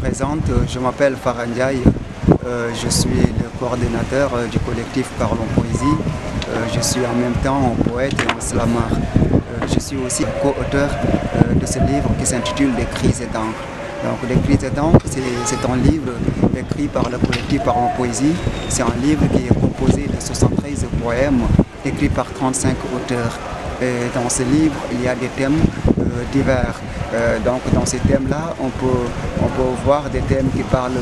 présente, je m'appelle Farhan Ndiaye, je suis le coordinateur du collectif Parlons Poésie. Je suis en même temps un poète et un slameur. Je suis aussi co-auteur de ce livre qui s'intitule Des cris et d'encre. Donc, Des cris et d'encre, c'est un livre écrit par le collectif Parlons Poésie. C'est un livre qui est composé de 73 poèmes écrits par 35 auteurs. Et dans ce livre, il y a des thèmes divers. Donc dans ces thèmes-là, on peut voir des thèmes qui parlent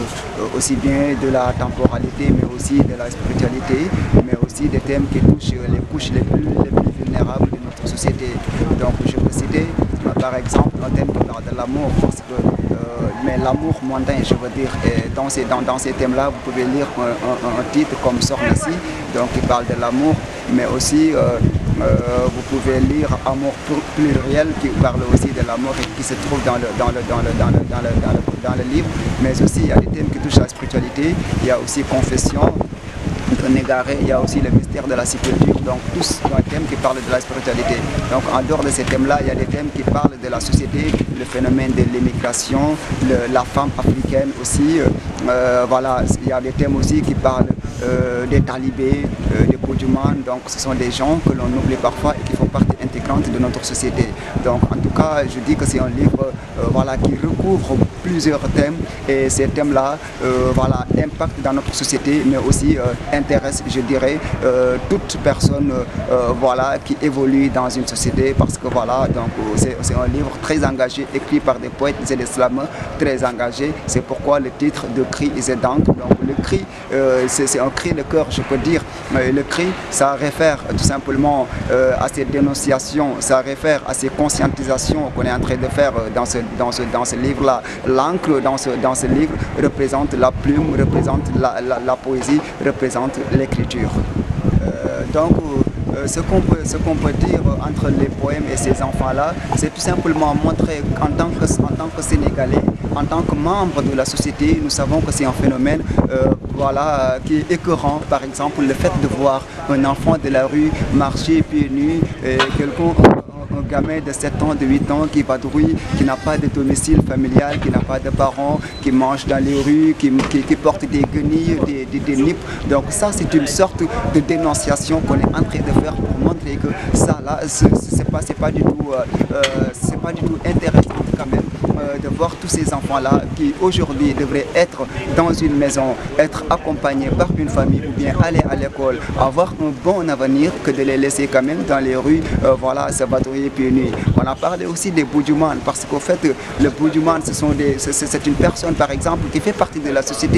aussi bien de la temporalité, mais aussi de la spiritualité, mais aussi des thèmes qui touchent les couches les plus vulnérables de notre société. Donc je peux citer par exemple un thème qui parle de l'amour, parce que mais l'amour mondain, je veux dire, et dans ces thèmes-là, vous pouvez lire un titre comme Sornassi, donc qui parle de l'amour, mais aussi vous pouvez lire Amour pluriel qui parle aussi de l'amour et qui se trouve dans le livre, mais aussi il y a des thèmes qui touchent à la spiritualité, il y a aussi Confession d'un égaré, il y a aussi le mystère de la sépulture, donc tous un thème qui parle de la spiritualité. Donc en dehors de ces thèmes-là, il y a des thèmes qui parlent de la société, le phénomène de l'immigration, la femme africaine aussi, voilà, il y a des thèmes aussi qui parlent des talibés, des Bujuman, donc ce sont des gens que l'on oublie parfois et qui font partie intégrante de notre société. Donc en tout cas, je dis que c'est un livre voilà, qui recouvre plusieurs thèmes et ces thèmes-là voilà, impactent dans notre société, mais aussi intéressent, je dirais, toute personne voilà, qui évolue dans une société, parce que voilà, donc c'est un livre très engagé, écrit par des poètes et des slameurs très engagés. C'est pourquoi le titre de Cris et d'encre. Donc le cri, c'est un cri de cœur, je peux dire. Le cri, ça réfère tout simplement à ces dénonciations, ça réfère à ces conscientisations qu'on est en train de faire dans ce livre-là. L'encre dans ce livre représente la plume, représente la poésie, représente l'écriture. Donc, ce qu'on peut dire entre les poèmes et ces enfants-là, c'est tout simplement montrer qu'en tant que Sénégalais, en tant que membre de la société, nous savons que c'est un phénomène voilà, qui est écœurant. Par exemple, le fait de voir un enfant de la rue marcher pieds nus, un gamin de 7 ans, de 8 ans qui vadrouille, qui n'a pas de domicile familial, qui n'a pas de parents, qui mange dans les rues, qui porte des guenilles, des nippes. Donc ça, c'est une sorte de dénonciation qu'on est en train de faire pour montrer que ça, là, c'est pas du tout intéressant quand même de voir tous ces enfants-là qui aujourd'hui devraient être dans une maison, être accompagnés par une famille ou bien aller à l'école, avoir un bon avenir, que de les laisser quand même dans les rues, voilà, se vadrouiller pieds nus. On a parlé aussi des Bujuman, parce qu'au fait, le Bujuman, c'est une personne par exemple qui fait partie de la société,